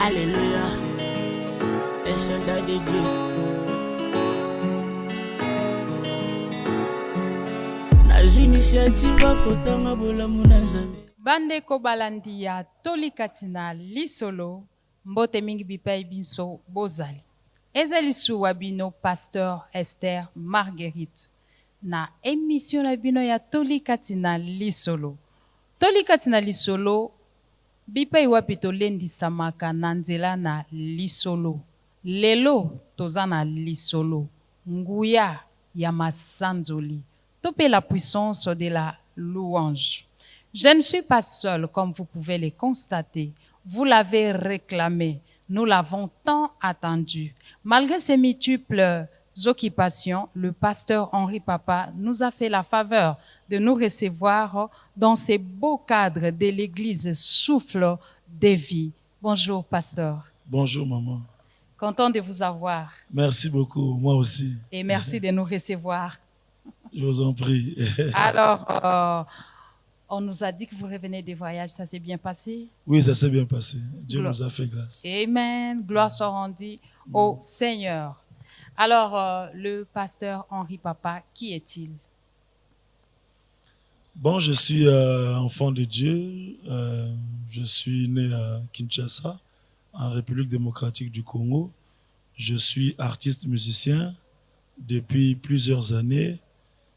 Alléluia, les soldats de Dieu. Nas initiatives kotanga bolamu na Nzambe. Bandeko balandi ya Tolikatina lisolo mbote mingi bipai biso bozali. Ezelisu wabino Pasteur Esther Marguerite na émission na bino ya Tolikatina lisolo. Tolikatina lisolo bipai wapi tolendi samaka na nzela na lisolo. Lelo tozana lisolo. Nguya ya masanzoli. Topé la puissance de la louange. Je ne suis pas seul, comme vous pouvez le constater. Vous l'avez réclamé. Nous l'avons tant attendu. Malgré ses multiples occupations, le pasteur Henri Papa nous a fait la faveur de nous recevoir dans ces beaux cadres de l'église Souffle de Vie. Bonjour, pasteur. Bonjour, maman. Content de vous avoir. Merci beaucoup, moi aussi. Et merci de nous recevoir. Je vous en prie. Alors, on nous a dit que vous revenez des voyages, ça s'est bien passé? Oui, ça s'est bien passé. Dieu nous a fait grâce. Amen. Gloire soit rendue au Seigneur. Alors, le pasteur Henri Papa, qui est-il? Bon, je suis enfant de Dieu. Je suis né à Kinshasa, en République démocratique du Congo. Je suis artiste musicien depuis plusieurs années.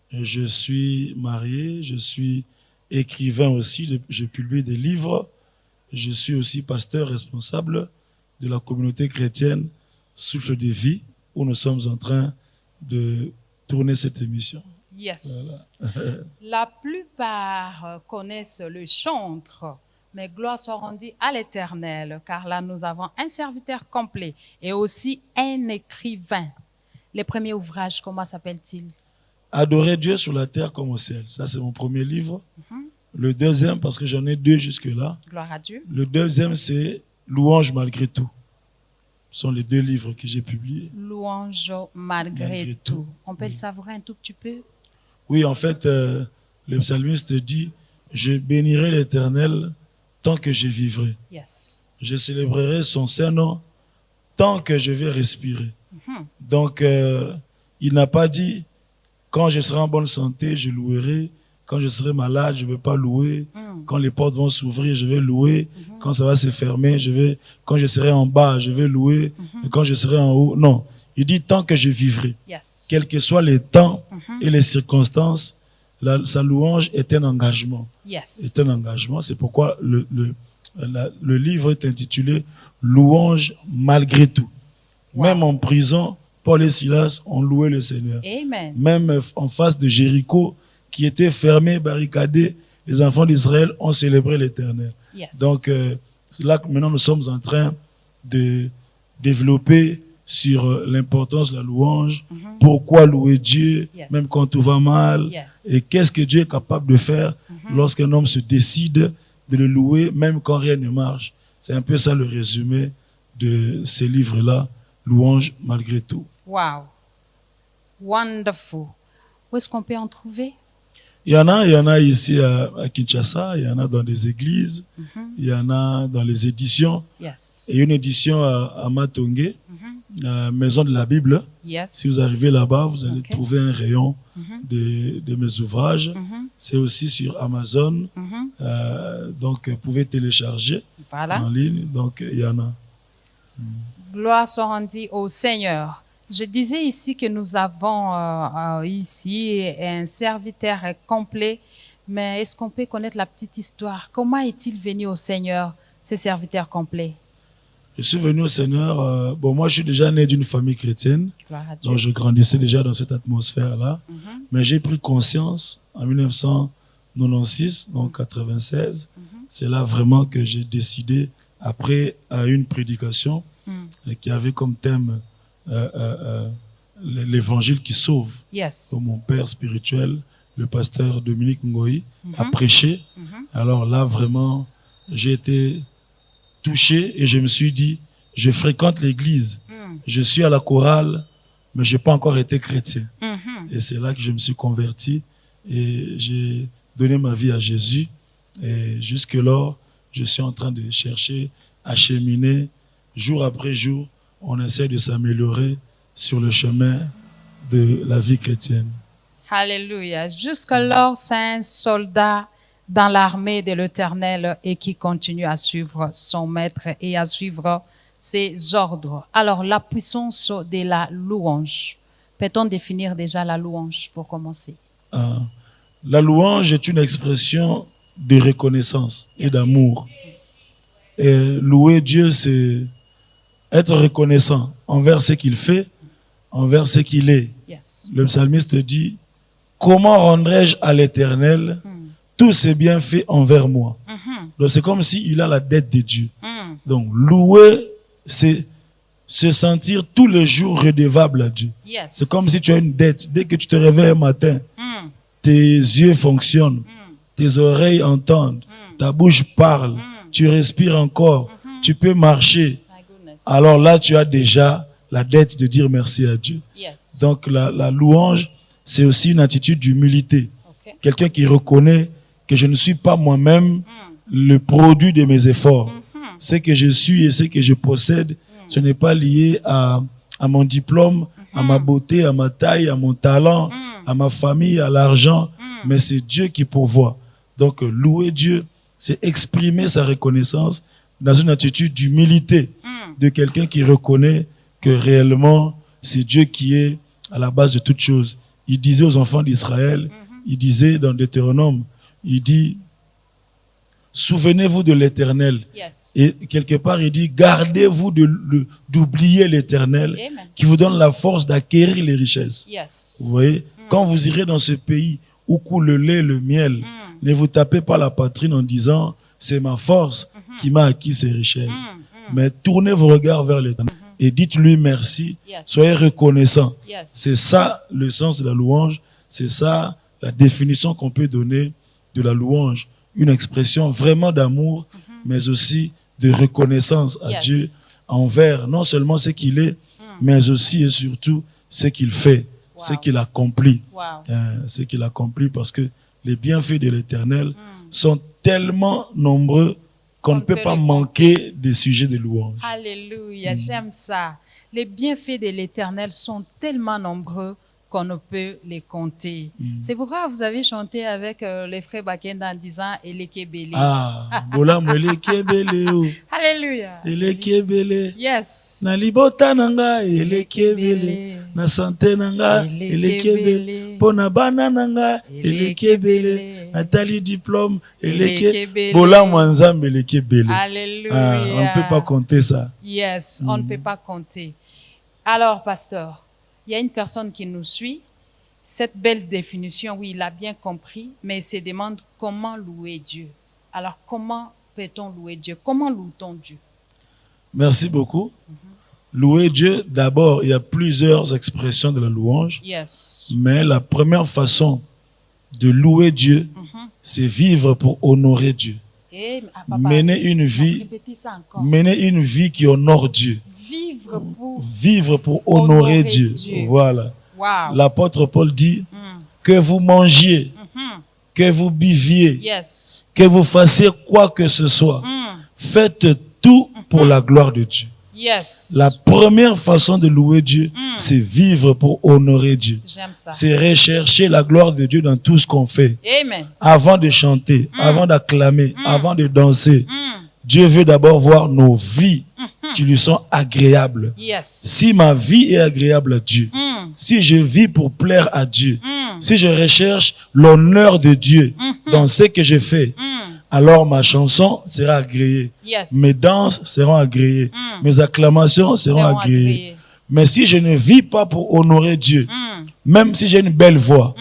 Je suis marié, je suis écrivain aussi, je publie des livres. Je suis aussi pasteur responsable de la communauté chrétienne Souffle de Vie, où nous sommes en train de tourner cette émission. Yes. Voilà. La plupart connaissent le chantre, mais gloire soit rendue à l'Éternel, car là nous avons un serviteur complet et aussi un écrivain. Les premiers ouvrages, comment s'appellent-ils? Adorer Dieu sur la terre comme au ciel. Ça, c'est mon premier livre. Le deuxième, parce que j'en ai deux jusque-là. Gloire à Dieu. Le deuxième, c'est Louange malgré tout. Ce sont les deux livres que j'ai publiés. Louange malgré tout. On peut le savourer un tout petit peu? Oui, en fait, le psalmiste dit « Je bénirai l'Éternel tant que je vivrai. Yes. Je célébrerai son saint nom tant que je vais respirer. Donc, il n'a pas dit « Quand je serai en bonne santé, je louerai. Quand je serai malade, je ne vais pas louer. Quand les portes vont s'ouvrir, je vais louer. Quand ça va se fermer, je vais. Quand je serai en bas, je vais louer. Et quand je serai en haut, non. Il dit tant que je vivrai. Yes. Quels que soient les temps et les circonstances, sa louange est un engagement. Yes. Est un engagement. C'est pourquoi le livre est intitulé Louange malgré tout. Wow. Même en prison, Paul et Silas ont loué le Seigneur. Amen. Même en face de Jéricho, qui était fermé, barricadé, les enfants d'Israël ont célébré l'Éternel. Yes. Donc, c'est là que maintenant nous sommes en train de développer sur l'importance de la louange, pourquoi louer Dieu, Yes. même quand tout va mal, Yes. et qu'est-ce que Dieu est capable de faire lorsqu'un homme se décide de le louer, même quand rien ne marche. C'est un peu ça le résumé de ces livres-là, Louange malgré tout. Wow. Wonderful. Où est-ce qu'on peut en trouver? Il y en a ici à Kinshasa, il y en a dans des églises, il y en a dans les éditions. Yes. Et une édition à Matongé, Maison de la Bible. Yes. Si vous arrivez là-bas, vous allez Ok. trouver un rayon de mes ouvrages. C'est aussi sur Amazon. Donc, vous pouvez télécharger Voilà. en ligne. Donc, il y en a. Gloire soit rendue au Seigneur. Je disais ici que nous avons ici un serviteur complet, mais est-ce qu'on peut connaître la petite histoire? Comment est-il venu au Seigneur, ce serviteur complet? Je suis venu au Seigneur. Moi, je suis déjà né d'une famille chrétienne. Gloire à Dieu. Donc, je grandissais déjà dans cette atmosphère-là. Mais j'ai pris conscience en 1996, donc 96. C'est là vraiment que j'ai décidé, après une prédication qui avait comme thème l'évangile qui sauve. Yes. Donc, mon père spirituel, le pasteur Dominique Ngoï, a prêché. Alors là, vraiment, j'ai été touché et je me suis dit, je fréquente l'église, je suis à la chorale, mais je n'ai pas encore été chrétien. Et c'est là que je me suis converti et j'ai donné ma vie à Jésus. Et jusque-là, je suis en train de chercher à cheminer jour après jour, on essaie de s'améliorer sur le chemin de la vie chrétienne. Alléluia. Jusqu'alors, c'est un soldat dans l'armée de l'Éternel et qui continue à suivre son maître et à suivre ses ordres. Alors, la puissance de la louange. Peut-on définir déjà la louange pour commencer? La louange est une expression de reconnaissance et d'amour. Et louer Dieu, c'est être reconnaissant envers ce qu'il fait, envers ce qu'il est. Yes. Le psalmiste dit, comment rendrai-je à l'Éternel tous ses bienfaits envers moi? Donc c'est comme s'il a la dette de Dieu. Donc louer, c'est se sentir tous les jours redevable à Dieu. Yes. C'est comme si tu as une dette. Dès que tu te réveilles un matin, tes yeux fonctionnent, tes oreilles entendent, ta bouche parle, tu respires encore, tu peux marcher. Alors là, tu as déjà la dette de dire merci à Dieu. Yes. Donc la louange, c'est aussi une attitude d'humilité. Okay. Quelqu'un qui reconnaît que je ne suis pas moi-même le produit de mes efforts. Ce que je suis et ce que je possède, ce n'est pas lié à mon diplôme, à ma beauté, à ma taille, à mon talent, à ma famille, à l'argent, mais c'est Dieu qui pourvoit. Donc louer Dieu, c'est exprimer sa reconnaissance dans une attitude d'humilité de quelqu'un qui reconnaît que réellement c'est Dieu qui est à la base de toutes choses. Il disait aux enfants d'Israël, il disait dans Deutéronome, il dit, souvenez-vous de l'Éternel. Yes. Et quelque part, il dit, gardez-vous d'oublier l'Éternel qui vous donne la force d'acquérir les richesses. Yes. Vous voyez, quand vous irez dans ce pays où coule le lait, le miel, ne vous tapez pas la poitrine en disant, c'est ma force qui m'a acquis ces richesses. Mais tournez vos regards vers l'Éternel et dites-lui merci. Yes. Soyez reconnaissant. Yes. C'est ça le sens de la louange. C'est ça la définition qu'on peut donner de la louange. Une expression vraiment d'amour, mais aussi de reconnaissance à Dieu envers non seulement ce qu'il est, mais aussi et surtout ce qu'il fait, ce qu'il accomplit. Ce qu'il accomplit, parce que les bienfaits de l'Éternel sont tellement nombreux qu'on ne peut pas manquer des sujets de louange. Alléluia, j'aime ça. Les bienfaits de l'Éternel sont tellement nombreux qu'on ne peut les compter. C'est pourquoi vous avez chanté avec les frères Bakenda en disant « Elekebele ». Ah, bolam elekebele o. Alléluia. Elekebele. Yes. Na libota nanga elekebele. Na santé nanga elekebele. Pona bana nanga elekebele. Nathalie diplôme elekebele. Bolam wanzambe elekebele. Alléluia. Ah, on ne peut pas compter ça. Yes, on ne peut pas compter. Alors, pasteur, il y a une personne qui nous suit. Cette belle définition, oui, il a bien compris, mais il se demande comment louer Dieu. Alors, comment peut-on louer Dieu? Comment loue-t-on Dieu? Merci beaucoup. Louer Dieu, d'abord, il y a plusieurs expressions de la louange. Yes. Mais la première façon de louer Dieu, c'est vivre pour honorer Dieu. Mener une vie qui honore Dieu. Vivre pour honorer Dieu. Voilà. Wow. L'apôtre Paul dit que vous mangiez, que vous buviez, que vous fassiez quoi que ce soit. Faites tout pour la gloire de Dieu. Yes. La première façon de louer Dieu, c'est vivre pour honorer Dieu. J'aime ça. C'est rechercher la gloire de Dieu dans tout ce qu'on fait. Amen. Avant de chanter, avant d'acclamer, avant de danser, Dieu veut d'abord voir nos vies qui lui sont agréables. Yes. Si ma vie est agréable à Dieu, si je vis pour plaire à Dieu, si je recherche l'honneur de Dieu dans ce que je fais, alors ma chanson sera agréée. Yes. Mes danses seront agréées. Mes acclamations seront agréées. Mais si je ne vis pas pour honorer Dieu, même si j'ai une belle voix,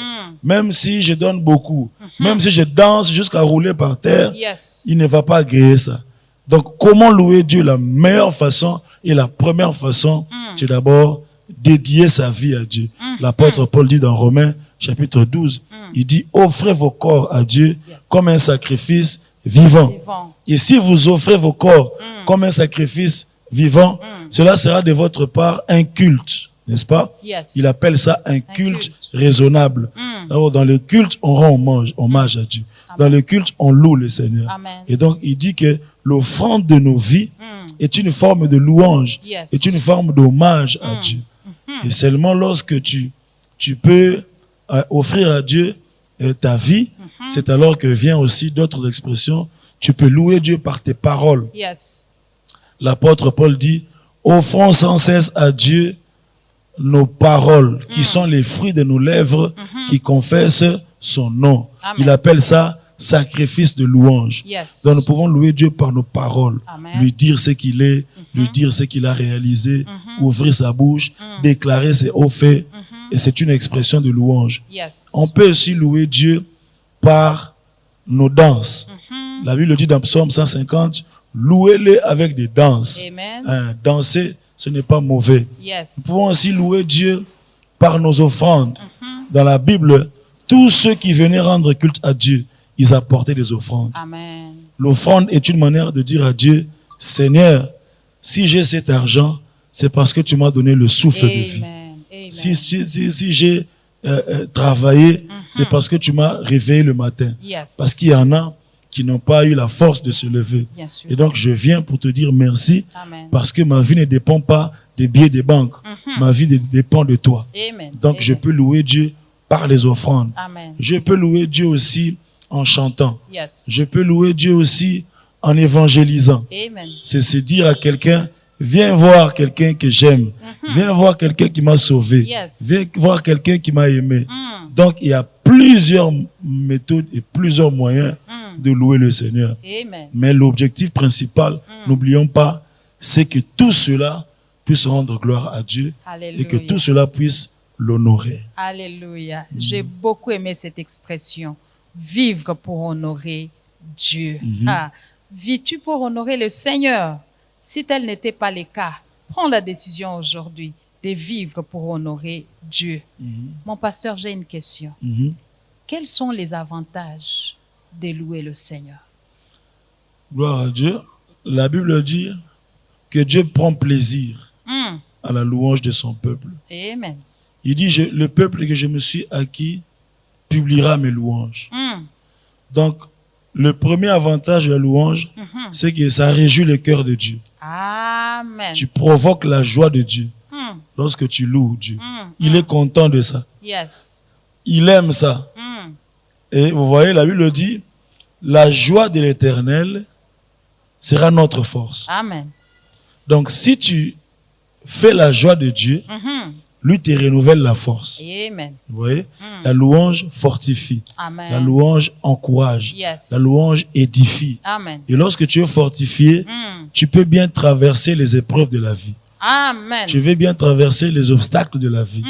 même si je donne beaucoup, même si je danse jusqu'à rouler par terre, il ne va pas agréer ça. Donc, comment louer Dieu? La meilleure façon et la première façon, c'est d'abord dédier sa vie à Dieu. L'apôtre Paul dit dans Romains, chapitre 12, il dit, offrez vos corps à Dieu comme un sacrifice vivant. Et si vous offrez vos corps comme un sacrifice vivant, cela sera de votre part un culte, n'est-ce pas? Il appelle ça un culte raisonnable. Alors, dans le culte, on rend hommage à Dieu. Dans le culte, on loue le Seigneur. Amen. Et donc, il dit que l'offrande de nos vies est une forme de louange, Yes. est une forme d'hommage à Dieu. Et seulement lorsque tu peux offrir à Dieu ta vie, c'est alors que vient aussi d'autres expressions. Tu peux louer Dieu par tes paroles. Yes. L'apôtre Paul dit, offrons sans cesse à Dieu nos paroles, qui sont les fruits de nos lèvres, qui confessent son nom. Amen. Il appelle ça sacrifice de louange. Yes. Donc nous pouvons louer Dieu par nos paroles, Amen. lui dire ce qu'il est, lui dire ce qu'il a réalisé, ouvrir sa bouche, déclarer ses hauts faits, et c'est une expression de louange. Yes. On peut aussi louer Dieu par nos danses. La Bible dit dans Psaume 150, louez-les avec des danses. Amen. Danser, ce n'est pas mauvais. Yes. Nous pouvons aussi louer Dieu par nos offrandes. Dans la Bible, tous ceux qui venaient rendre culte à Dieu, ils apportaient des offrandes. Amen. L'offrande est une manière de dire à Dieu, Seigneur, si j'ai cet argent, c'est parce que tu m'as donné le souffle de vie. Amen. Amen. Si j'ai travaillé, c'est parce que tu m'as réveillé le matin. Yes. Parce qu'il y en a qui n'ont pas eu la force de se lever. Bien sûr. Et donc, je viens pour te dire merci, Amen. parce que ma vie ne dépend pas des billets des banques. Ma vie dépend de toi. Amen. Donc, je Amen. peux louer Dieu par les offrandes. Amen. Je peux louer Dieu aussi en chantant. Yes. Je peux louer Dieu aussi en évangélisant. Amen. C'est se dire à quelqu'un, viens voir quelqu'un que j'aime. Viens voir quelqu'un qui m'a sauvé. Yes. Viens voir quelqu'un qui m'a aimé. Mm. Donc, il y a plusieurs méthodes et plusieurs moyens de louer le Seigneur. Amen. Mais l'objectif principal, n'oublions pas, c'est que tout cela puisse rendre gloire à Dieu Alléluia. et que tout cela puisse l'honorer. Alléluia. J'ai beaucoup aimé cette expression. Vivre pour honorer Dieu. Ah, vis-tu pour honorer le Seigneur? Si tel n'était pas le cas, prends la décision aujourd'hui de vivre pour honorer Dieu. Mon pasteur, j'ai une question. Quels sont les avantages de louer le Seigneur? Gloire à Dieu. La Bible dit que Dieu prend plaisir à la louange de son peuple. Amen. Il dit, le peuple que je me suis acquis publiera mes louanges. Donc, le premier avantage de la louange, c'est que ça réjouit le cœur de Dieu. Amen. Tu provoques la joie de Dieu lorsque tu loues Dieu. Il est content de ça. Yes. Il aime ça. Et vous voyez, la Bible dit, la joie de l'Éternel sera notre force. Amen. Donc, si tu fais la joie de Dieu, lui te renouvelle la force. Amen. Vous voyez, la louange fortifie. Amen. La louange encourage. Yes. La louange édifie. Amen. Et lorsque tu es fortifié, tu peux bien traverser les épreuves de la vie. Amen. Tu veux bien traverser les obstacles de la vie.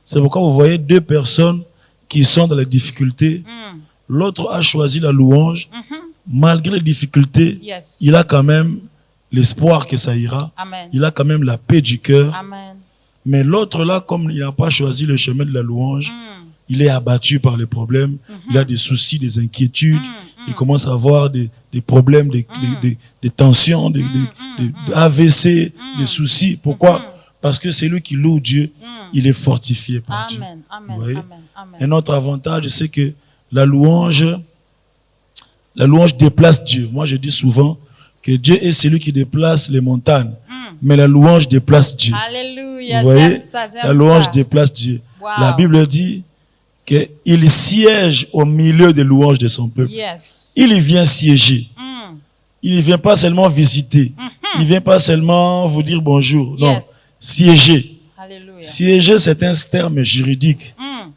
C'est pourquoi vous voyez deux personnes qui sont dans la difficulté. L'autre a choisi la louange. Malgré les difficultés, Yes. il a quand même l'espoir que ça ira. Amen. Il a quand même la paix du cœur. Amen. Mais l'autre là, comme il n'a pas choisi le chemin de la louange, il est abattu par les problèmes. Il a des soucis, des inquiétudes. Il commence à avoir des problèmes, des tensions, des AVC, des soucis. Pourquoi? Parce que c'est lui qui loue Dieu. Il est fortifié par Dieu. Amen. Amen. Vous voyez? Amen. Amen. Un autre avantage, c'est que la louange déplace Dieu. Moi, je dis souvent que Dieu est celui qui déplace les montagnes. Mais la louange déplace Dieu. Alléluia. Vous voyez, J'aime ça, j'aime la louange ça. déplace Dieu. Wow. La Bible dit qu'il siège au milieu des louanges de son peuple. Yes. Il y vient siéger. Il ne vient pas seulement visiter. Il ne vient pas seulement vous dire bonjour. Non, Yes. siéger. Alléluia. Siéger, c'est un terme juridique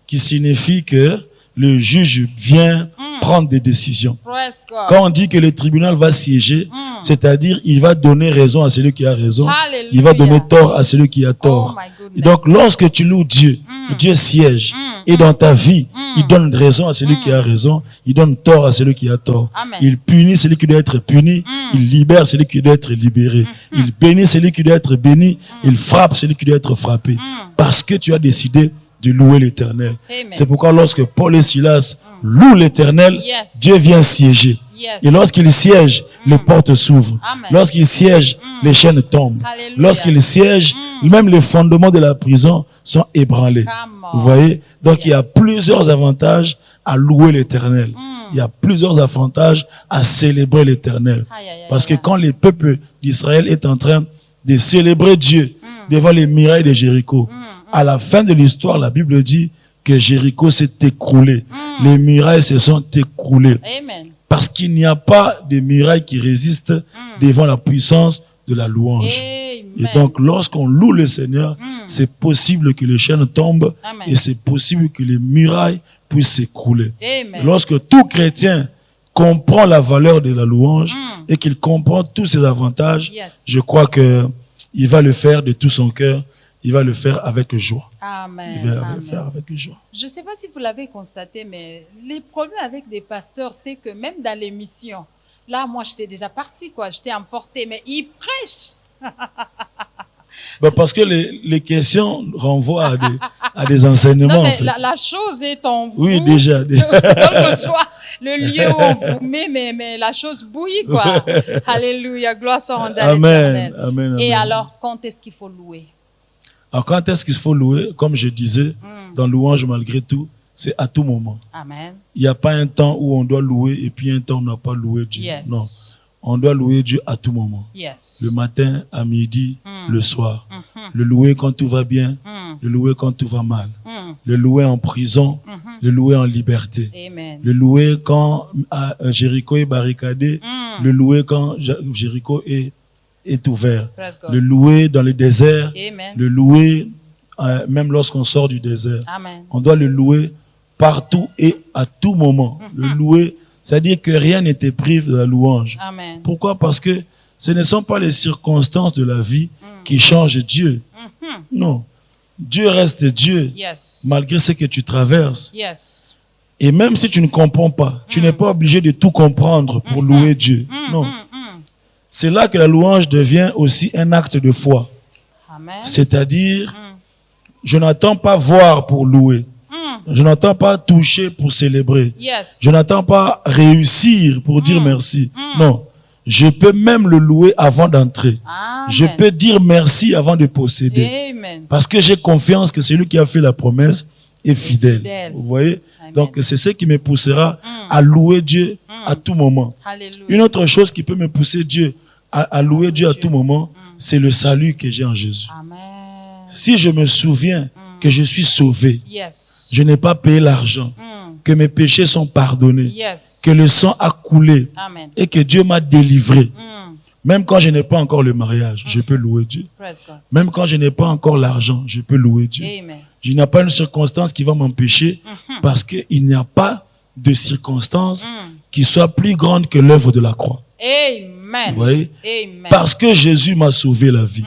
qui signifie que le juge vient prendre des décisions. Praise God. Quand on dit que le tribunal va siéger, c'est-à-dire il va donner raison à celui qui a raison, Alléluia. il va donner tort à celui qui a tort. Oh my goodness. Et donc lorsque tu loues Dieu, Dieu siège. Et dans ta vie, il donne raison à celui qui a raison, il donne tort à celui qui a tort. Amen. Il punit celui qui doit être puni, il libère celui qui doit être libéré. Il bénit celui qui doit être béni, il frappe celui qui doit être frappé. Parce que tu as décidé de louer l'Éternel. Amen. C'est pourquoi lorsque Paul et Silas louent l'Éternel, Yes. Dieu vient siéger. Yes. Et lorsqu'il siège, les portes s'ouvrent. Amen. Lorsqu'il siège, les chaînes tombent. Alléluia. Lorsqu'il siège, même les fondements de la prison sont ébranlés. Come on. Vous voyez? Donc, il y a plusieurs avantages à louer l'Éternel. Il y a plusieurs avantages à célébrer l'Éternel. Parce que quand le peuple d'Israël est en train de célébrer Dieu devant les murailles de Jéricho, à la fin de l'histoire, la Bible dit que Jéricho s'est écroulé. Les murailles se sont écroulées. Amen. Parce qu'il n'y a pas de murailles qui résistent devant la puissance de la louange. Amen. Et donc, lorsqu'on loue le Seigneur, c'est possible que les chaînes tombent Amen. et c'est possible que les murailles puissent s'écrouler. Amen. Lorsque tout chrétien comprend la valeur de la louange et qu'il comprend tous ses avantages, Yes. je crois que il va le faire de tout son cœur. Il va le faire avec joie. Amen. Il va le Amen. faire avec joie. Je ne sais pas si vous l'avez constaté, mais les problèmes avec des pasteurs, c'est que même dans l'émission, là, moi, j'étais déjà partie, quoi. J'étais emportée, mais ils prêchent. Ben, parce que les questions renvoient à des enseignements, Non, en mais fait. la chose est en vous. Oui, déjà. Quel que soit le lieu où on vous met, mais la chose bouillit, quoi. Alléluia. Gloire soit rendue à Amen, l'Éternel. amen, Et amen. alors, quand est-ce qu'il faut louer? Alors, quand est-ce qu'il faut louer? Comme je disais, dans louange malgré tout, c'est à tout moment. Amen. Il n'y a pas un temps où on doit louer et puis un temps où on n'a pas loué Dieu. Yes. Non. On doit louer Dieu à tout moment. Yes. Le matin, à midi, le soir. Le louer quand tout va bien, le louer quand tout va mal. Le louer en prison, le louer en liberté. Amen. Le louer quand Jéricho est barricadé, le louer quand Jéricho est ouvert. Praise God. Le louer dans le désert, Amen. le louer même lorsqu'on sort du désert. Amen. On doit le louer partout et à tout moment. Le louer, c'est-à-dire que rien ne te prive de la louange. Amen. Pourquoi? Parce que ce ne sont pas les circonstances de la vie qui changent Dieu. Non. Dieu reste Dieu Yes. malgré ce que tu traverses. Yes. Et même si tu ne comprends pas, tu n'es pas obligé de tout comprendre pour louer Dieu. Non. C'est là que la louange devient aussi un acte de foi. Amen. C'est-à-dire, je n'attends pas voir pour louer. Je n'attends pas toucher pour célébrer. Yes. Je n'attends pas réussir pour dire merci. Non. Je peux même le louer avant d'entrer. Amen. Je peux dire merci avant de posséder. Amen. Parce que j'ai confiance que celui qui a fait la promesse est fidèle. fidèle. Vous voyez? Amen. Donc, c'est ce qui me poussera à louer Dieu à tout moment. Alléluia. Une autre chose qui peut me pousser Dieu à louer Dieu à tout moment, c'est le salut que j'ai en Jésus. Amen. Si je me souviens que je suis sauvé, Yes. je n'ai pas payé l'argent, que mes péchés sont pardonnés, Yes. que le sang a coulé Amen. et que Dieu m'a délivré. Même quand je n'ai pas encore le mariage, je peux louer Dieu. Praise God. Même quand je n'ai pas encore l'argent, je peux louer Dieu. Amen. Je n'ai pas une circonstance qui va m'empêcher parce qu'il n'y a pas de circonstance qui soit plus grande que l'œuvre de la croix. Amen. Vous voyez? Amen. Parce que Jésus m'a sauvé la vie.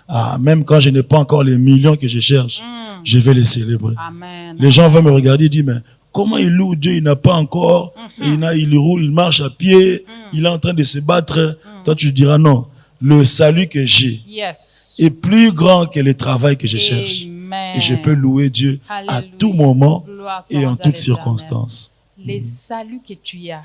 Ah, même quand je n'ai pas encore les millions que je cherche, je vais les célébrer. Amen. Les gens vont me regarder et dire, mais comment il loue Dieu? Il n'a pas encore, il roule, il marche à pied, il est en train de se battre. Toi, tu diras non. Le salut que j'ai Yes. est plus grand que le travail que je cherche. Amen. Et je peux louer Dieu à Alléluia. tout moment Gloire soit et en rendue à toutes l'Éternel. circonstances. Les saluts que tu as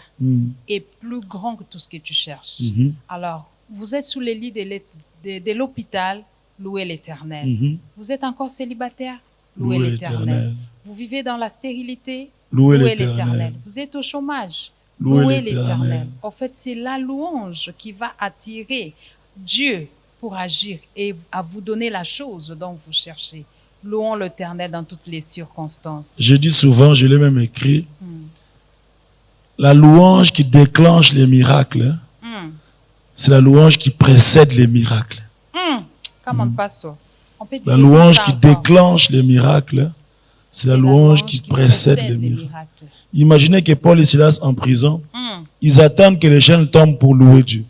est plus grand que tout ce que tu cherches. Alors, vous êtes sous les lits de l'hôpital, louez l'Éternel. Vous êtes encore célibataire, louez Louez l'Éternel. l'Éternel. Vous vivez dans la stérilité, Louez louez l'Éternel. l'Éternel. Vous êtes au chômage, Louez louez l'Éternel. l'Éternel. En fait, c'est la louange qui va attirer Dieu pour agir et à vous donner la chose dont vous cherchez. Louons l'Éternel dans toutes les circonstances. Je dis souvent, je l'ai même écrit, la louange qui déclenche les miracles, c'est la louange qui précède les miracles. Come on, pastor. On peut dire La louange ça qui encore. déclenche les miracles, c'est la louange qui précède les miracles. Imaginez que Paul et Silas en prison, ils attendent que les chaînes tombent pour louer Dieu.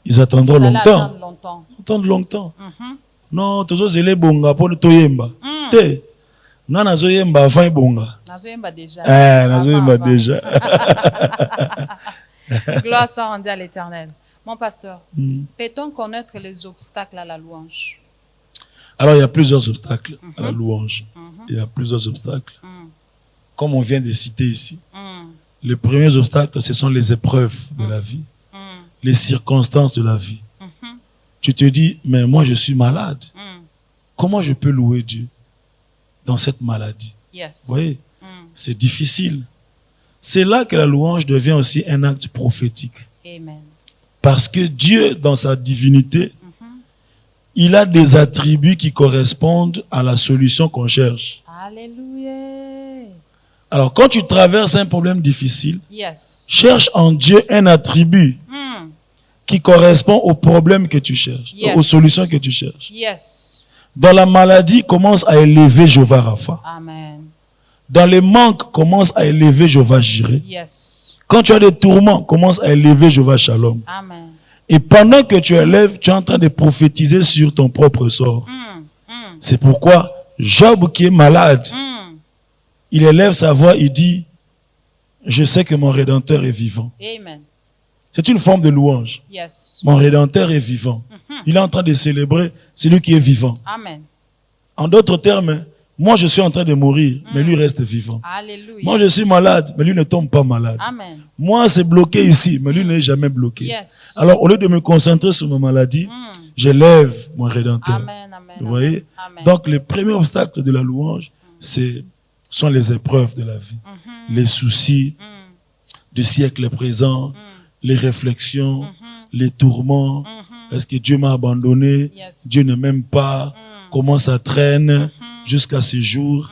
Ils attendront Ça longtemps. l'attend longtemps. Ils attendent longtemps. Non, toujours c'est les bonga pour toyemba. Te, nana zoyemba avant bonga. Nazoyemba déjà. Nazoyemba Avant. déjà. Gloire soit rendue à l'Éternel. Mon pasteur, peut-on connaître les obstacles à la louange? Alors, il y a plusieurs obstacles à la louange. Il y a plusieurs obstacles. Comme on vient de citer ici. Les premiers obstacles, ce sont les épreuves de la vie. Les circonstances de la vie. Tu te dis, mais moi je suis malade. Comment je peux louer Dieu? dans cette maladie. Yes. Vous voyez, c'est difficile. C'est là que la louange devient aussi un acte prophétique. Amen. Parce que Dieu, dans sa divinité, il a des attributs qui correspondent à la solution qu'on cherche. Alléluia. Alors, quand tu traverses un problème difficile, Yes. cherche en Dieu un attribut qui correspond au problème que tu cherches, Yes. aux solutions que tu cherches. Yes. Dans la maladie, commence à élever Jéhovah Rapha. Amen. Dans les manques, commence à élever Jéhovah Jireh. Yes. Quand tu as des tourments, commence à élever Jéhovah Shalom. Amen. Et pendant que tu élèves, tu es en train de prophétiser sur ton propre sort. C'est pourquoi Job, qui est malade, il élève sa voix, il dit, je sais que mon Rédempteur est vivant. Amen. C'est une forme de louange. Yes. Mon Rédempteur est vivant. Il est en train de célébrer celui qui est vivant. Amen. En d'autres termes, moi je suis en train de mourir, mais lui reste vivant. Alléluia. Moi je suis malade, mais lui ne tombe pas malade. Amen. Moi c'est bloqué ici, mais lui n'est jamais bloqué. Yes. Alors au lieu de me concentrer sur ma maladie, j'élève mon Rédempteur. Amen. Amen. Vous voyez? Amen. Donc le premier obstacle de la louange, sont les épreuves de la vie. Les soucis du siècle présent, les réflexions, les tourments. Est-ce que Dieu m'a abandonné? Yes. Dieu ne m'aime pas? Comment ça traîne jusqu'à ce jour?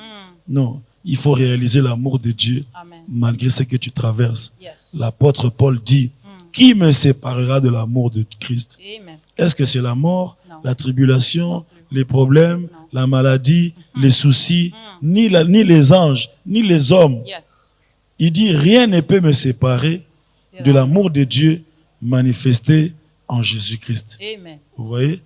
Non, il faut réaliser l'amour de Dieu Amen. malgré ce que tu traverses. Yes. L'apôtre Paul dit, qui me séparera de l'amour de Christ? Amen. Est-ce que c'est la mort, Non. la tribulation, les problèmes, Non. la maladie, les soucis, ni les anges, ni les hommes? Yes. Il dit, rien ne peut me séparer de l'amour de Dieu manifesté en Jésus-Christ. Amen. Vous voyez?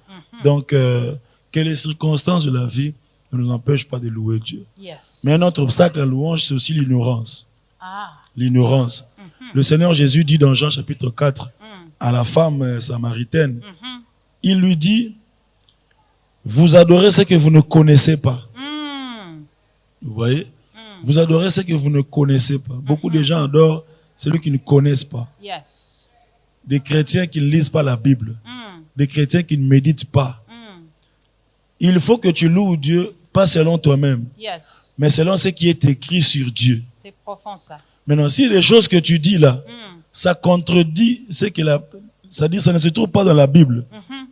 Donc, que les circonstances de la vie ne nous empêchent pas de louer Dieu. Yes. Mais un autre obstacle à la louange, c'est aussi l'ignorance. Ah. L'ignorance. Le Seigneur Jésus dit dans Jean chapitre 4 à la femme samaritaine, il lui dit, vous adorez ce que vous ne connaissez pas. Vous voyez? Vous adorez ce que vous ne connaissez pas. Beaucoup de gens adorent celui qui ne connaissent pas. Yes. Des chrétiens qui ne lisent pas la Bible. Des chrétiens qui ne méditent pas. Il faut que tu loues Dieu, pas selon toi-même, Yes. mais selon ce qui est écrit sur Dieu. C'est profond ça. Maintenant, si les choses que tu dis là, ça contredit ce que ça dit, ça ne se trouve pas dans la Bible,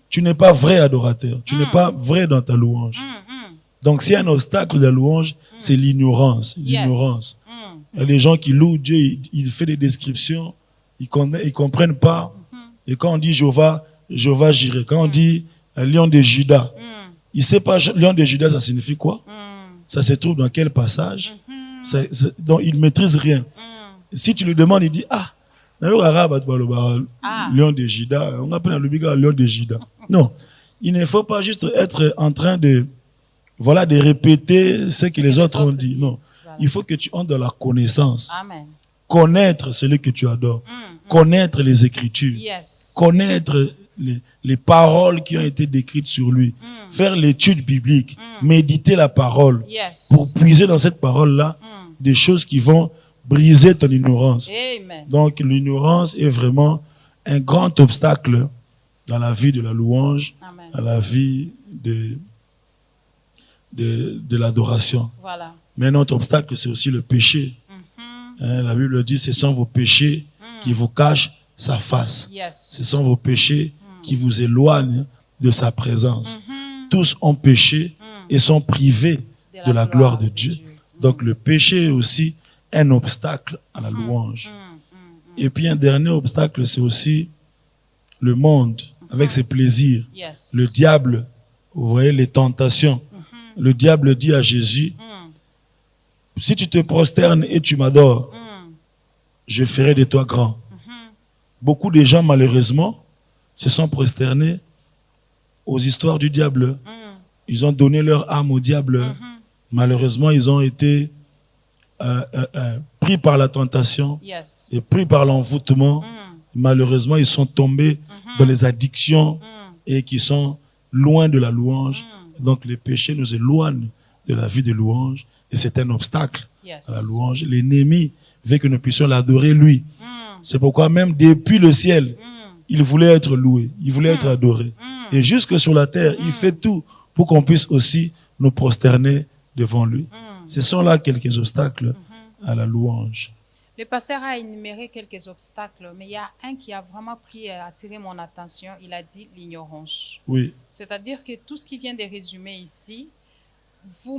tu n'es pas vrai adorateur. Tu n'es pas vrai dans ta louange. Donc, s'il y a un obstacle de la louange, c'est l'ignorance. L'ignorance. Il y a des gens qui louent Dieu, ils font des descriptions, ils comprennent pas. Et quand on dit Jéhovah Jireh, quand on dit lion de Juda, il ne sait pas, lion de Juda, ça signifie quoi? Ça se trouve dans quel passage? Donc, il ne maîtrise rien. Si tu lui demandes, il dit, lion de Juda, on appelle le biga lion de Juda. Non, il ne faut pas juste être en train de répéter ce que les autres ont dit. Non, il faut que tu entres dans la connaissance. Amen. Connaître celui que tu adores. Connaître les Écritures. Yes. Connaître les paroles qui ont été décrites sur lui. Faire l'étude biblique. Méditer la parole. Yes. Pour puiser dans cette parole-là des choses qui vont briser ton ignorance. Amen. Donc l'ignorance est vraiment un grand obstacle dans la vie de la louange, Amen. dans la vie de l'adoration. Voilà. Mais un autre obstacle, c'est aussi le péché. La Bible dit, ce sont vos péchés qui vous cachent sa face. Yes. Ce sont vos péchés qui vous éloignent de sa présence. Tous ont péché et sont privés de la gloire de Dieu. Donc le péché est aussi un obstacle à la louange. Et puis un dernier obstacle, c'est aussi le monde avec ses plaisirs. Yes. Le diable, vous voyez, les tentations. Le diable dit à Jésus, si tu te prosternes et tu m'adores, je ferai de toi grand. Beaucoup de gens, malheureusement, se sont prosternés aux histoires du diable. Ils ont donné leur âme au diable. Malheureusement, ils ont été pris par la tentation Yes. et pris par l'envoûtement. Malheureusement, ils sont tombés dans les addictions et qui sont loin de la louange. Donc, les péchés nous éloignent de la vie de louange et c'est un obstacle Yes. à la louange. L'ennemi veut que nous puissions l'adorer lui. C'est pourquoi même depuis le ciel, il voulait être loué, il voulait être adoré. Et jusque sur la terre, il fait tout pour qu'on puisse aussi nous prosterner devant lui. Ce sont là quelques obstacles à la louange. Le pasteur a énuméré quelques obstacles, mais il y a un qui a vraiment attiré mon attention. Il a dit l'ignorance. Oui, C'est-à-dire que tout ce qui vient de résumer ici, vous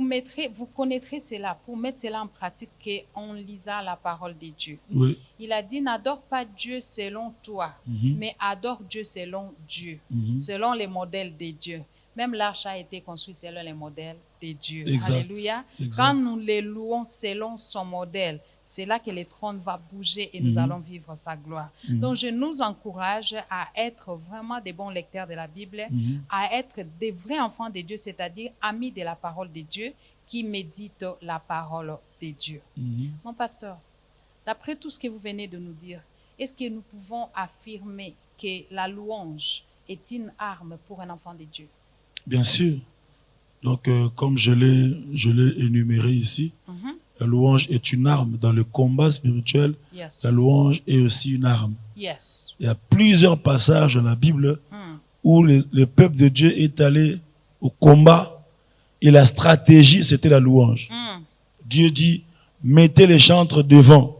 connaîtrez cela pour mettre cela en pratique en lisant la parole de Dieu. oui. Il a dit, n'adore pas Dieu selon toi, mais adore Dieu selon Dieu, selon les modèles de Dieu. Même l'arche a été construite selon les modèles de Dieu. Exact. Alléluia. Exact. Quand nous les louons selon son modèle, c'est là que le trône va bouger et nous allons vivre sa gloire. Donc, je nous encourage à être vraiment des bons lecteurs de la Bible, à être des vrais enfants de Dieu, c'est-à-dire amis de la parole de Dieu, qui méditent la parole de Dieu. Mon pasteur, d'après tout ce que vous venez de nous dire, est-ce que nous pouvons affirmer que la louange est une arme pour un enfant de Dieu? Bien sûr. Donc, comme je l'ai énuméré ici, la louange est une arme dans le combat spirituel. Yes. La louange est aussi une arme. Yes. Il y a plusieurs passages dans la Bible où le peuple de Dieu est allé au combat et la stratégie, c'était la louange. Dieu dit, mettez les chantres devant.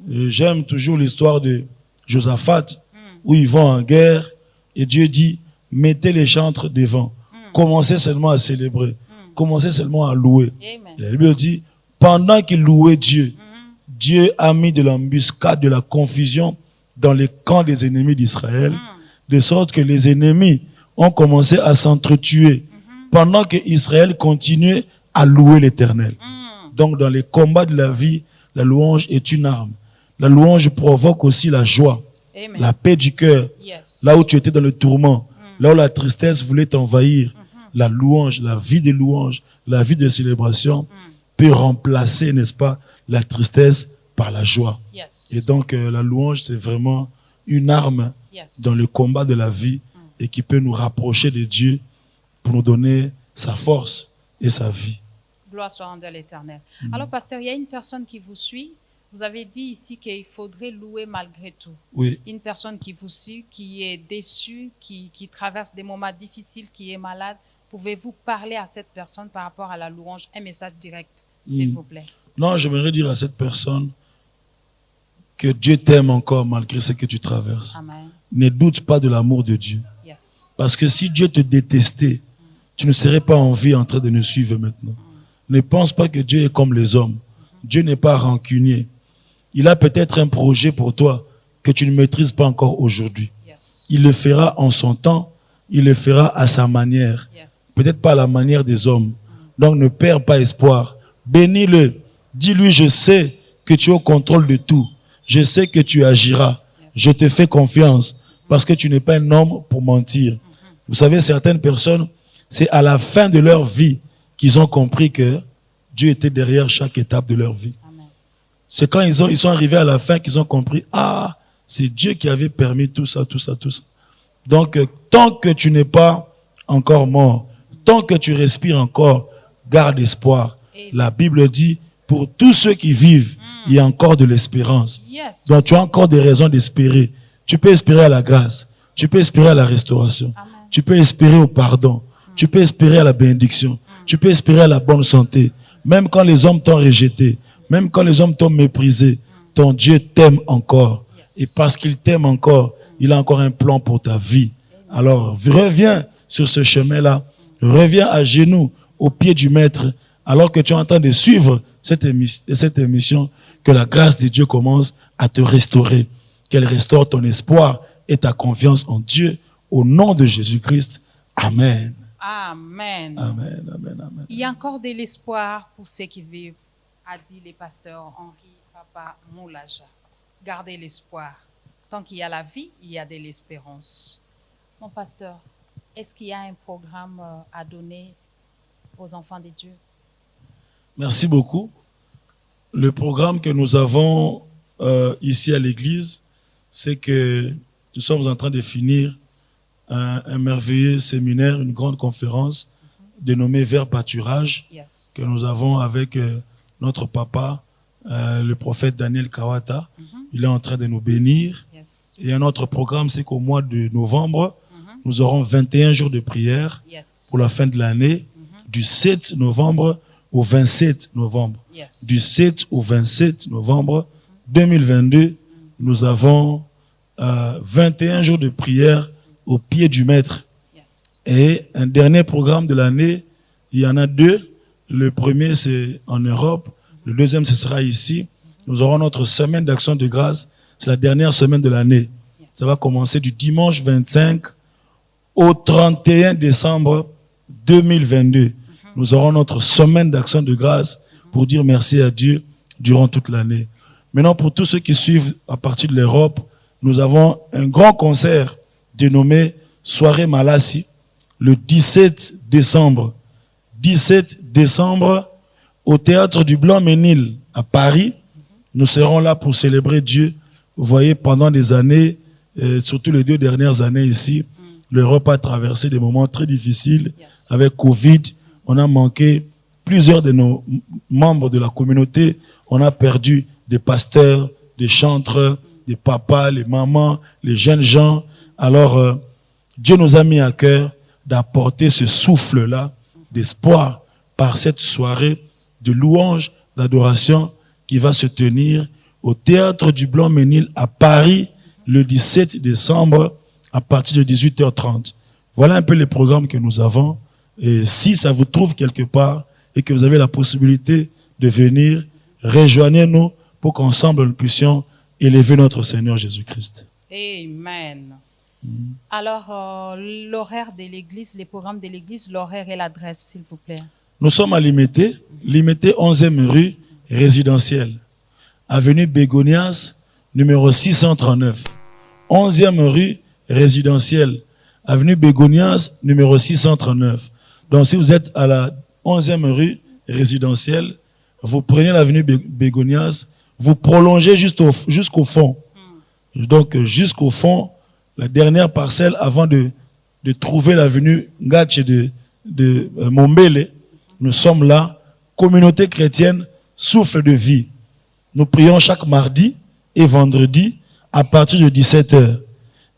J'aime toujours l'histoire de Josaphat où ils vont en guerre et Dieu dit, mettez les chantres devant. Commencez seulement à célébrer. Commencez seulement à louer. Amen. Et la Bible dit, pendant qu'ils louaient Dieu, Dieu a mis de l'embuscade, de la confusion dans les camps des ennemis d'Israël, de sorte que les ennemis ont commencé à s'entretuer pendant que Israël continuait à louer l'Éternel. Donc dans les combats de la vie, la louange est une arme. La louange provoque aussi la joie, Amen. la paix du cœur. Yes. Là où tu étais dans le tourment, là où la tristesse voulait t'envahir, la louange, la vie de louange, la vie de célébration peut remplacer, n'est-ce pas, la tristesse par la joie. Yes. Et donc la louange, c'est vraiment une arme Yes. dans le combat de la vie et qui peut nous rapprocher de Dieu pour nous donner sa force et sa vie. Gloire soit rendue à l'Éternel. Alors, pasteur, il y a une personne qui vous suit. Vous avez dit ici qu'il faudrait louer malgré tout. Oui, Une personne qui vous suit, qui est déçue, qui traverse des moments difficiles, qui est malade. Pouvez-vous parler à cette personne par rapport à la louange? Un message direct, s'il vous plaît. non, j'aimerais dire à cette personne que Dieu t'aime encore malgré ce que tu traverses. Amen. Ne doute pas de l'amour de Dieu. Yes. Parce que si Dieu te détestait, tu ne serais pas en vie en train de nous suivre maintenant. Ne pense pas que Dieu est comme les hommes. Dieu n'est pas rancunier. Il a peut-être un projet pour toi que tu ne maîtrises pas encore aujourd'hui. Yes. Il le fera en son temps, il le fera à sa manière. Yes. Peut-être pas à la manière des hommes. Donc ne perds pas espoir. Bénis-le. Dis-lui, je sais que tu es au contrôle de tout. Je sais que tu agiras. Je te fais confiance parce que tu n'es pas un homme pour mentir. Vous savez, certaines personnes, c'est à la fin de leur vie qu'ils ont compris que Dieu était derrière chaque étape de leur vie. Amen. C'est quand ils sont arrivés à la fin qu'ils ont compris, ah, c'est Dieu qui avait permis tout ça, tout ça, tout ça. Donc, tant que tu n'es pas encore mort, tant que tu respires encore, garde espoir. La Bible dit, pour tous ceux qui vivent, il y a encore de l'espérance. Yes. Donc, tu as encore des raisons d'espérer. Tu peux espérer à la grâce. Tu peux espérer à la restauration. Amen. Tu peux espérer au pardon. Tu peux espérer à la bénédiction. Tu peux espérer à la bonne santé. Même quand les hommes t'ont rejeté, même quand les hommes t'ont méprisé, ton Dieu t'aime encore. Et parce qu'il t'aime encore, il a encore un plan pour ta vie. Alors, reviens sur ce chemin-là. Reviens à genoux, au pied du Maître, alors que tu es en train de suivre cette émission, que la grâce de Dieu commence à te restaurer. Qu'elle restaure ton espoir et ta confiance en Dieu. Au nom de Jésus-Christ. Amen. Amen. Amen, amen, amen. Il y a encore de l'espoir pour ceux qui vivent, a dit le pasteur Henri Papa Moulaja. Gardez l'espoir. Tant qu'il y a la vie, il y a de l'espérance. Mon pasteur, est-ce qu'il y a un programme à donner aux enfants de Dieu? Merci beaucoup. Le programme que nous avons ici à l'église, c'est que nous sommes en train de finir un merveilleux séminaire, une grande conférence dénommée Vers Pâturage, Yes. que nous avons avec notre papa, le prophète Daniel Kawata. Il est en train de nous bénir. Yes. Et un autre programme, c'est qu'au mois de novembre, nous aurons 21 jours de prière Yes. pour la fin de l'année, du 7 novembre au 27 novembre. Yes. Du 7 au 27 novembre 2022, nous avons 21 jours de prière au pied du Maître. Yes. Et un dernier programme de l'année, il y en a 2. Le premier, c'est en Europe. Le deuxième, ce sera ici. Nous aurons notre semaine d'action de grâce. C'est la dernière semaine de l'année. Ça va commencer du dimanche 25 au 31 décembre 2022. Nous aurons notre semaine d'action de grâce pour dire merci à Dieu durant toute l'année. Maintenant, pour tous ceux qui suivent à partir de l'Europe, nous avons un grand concert dénommé Soirée Malassi le 17 décembre. 17 décembre au Théâtre du Blanc-Ménil à Paris. Nous serons là pour célébrer Dieu. Vous voyez, pendant des années, surtout les 2 dernières années ici, l'Europe a traversé des moments très difficiles avec Covid. On a manqué plusieurs de nos membres de la communauté. On a perdu des pasteurs, des chantres, des papas, les mamans, les jeunes gens. Alors, Dieu nous a mis à cœur d'apporter ce souffle-là d'espoir par cette soirée de louange, d'adoration qui va se tenir au Théâtre du Blanc-Ménil à Paris le 17 décembre à partir de 18h30. Voilà un peu les programmes que nous avons. Et si ça vous trouve quelque part et que vous avez la possibilité de venir, rejoignez-nous pour qu'ensemble nous puissions élever notre Seigneur Jésus-Christ. Amen. Alors, l'horaire de l'église, les programmes de l'église, l'horaire et l'adresse, s'il vous plaît. Nous sommes à Limité 11e rue résidentielle, avenue Bégonias, numéro 639. 11e rue résidentielle, avenue Bégonias, numéro 639. Donc, si vous êtes à la 11e rue résidentielle, vous prenez l'avenue Bégonias, vous prolongez jusqu'au fond. Donc, jusqu'au fond, la dernière parcelle avant de trouver l'avenue Ngatche de Mombele, nous sommes là, communauté chrétienne, souffle de vie. Nous prions chaque mardi et vendredi à partir de 17h.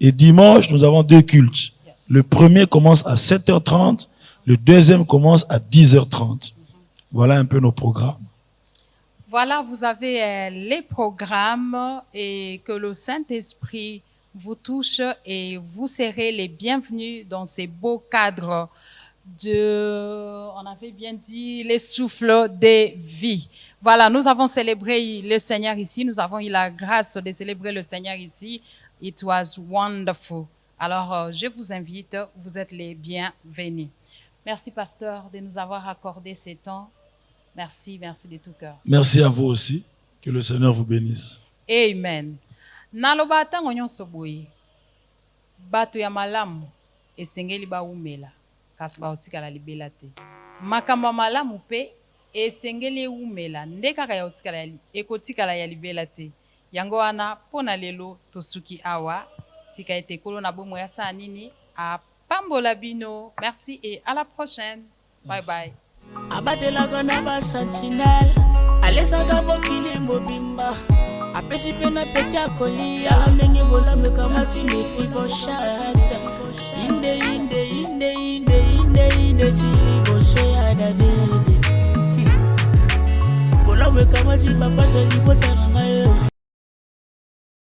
Et dimanche, nous avons 2 cultes. Le premier commence à 7h30, le deuxième commence à 10h30. Voilà un peu nos programmes. Voilà, vous avez les programmes et que le Saint-Esprit vous touche et vous serez les bienvenus dans ces beaux cadres on avait bien dit, les souffles de vie. Voilà, nous avons célébré le Seigneur ici, nous avons eu la grâce de célébrer le Seigneur ici. It was wonderful. Alors, je vous invite, vous êtes les bienvenus. Merci, pasteur, de nous avoir accordé ces temps. Merci, merci de tout cœur. Merci à vous aussi. Que le Seigneur vous bénisse. Amen. Naloba tango nyonso boye. Bato ya malamu esengeli ba umela. Kasi ba otikala libela te. Makambo malamu pe esengeli umela. Ndeka ka ya otikala ekotikala ya libela te. Yango wana pona lelo tosuki awa. Tika ete kolo na bomo ya sa nini a pambola bino. Merci et à la prochaine. Bye bye. Abatela gona ba sentinelle. Alesa da bokili mobimba. Apesi pena peti akolia. Ndenge bola mekamati mifibo shata. Inde chili bosho ya da bebe. Bola mekamati papa se libota.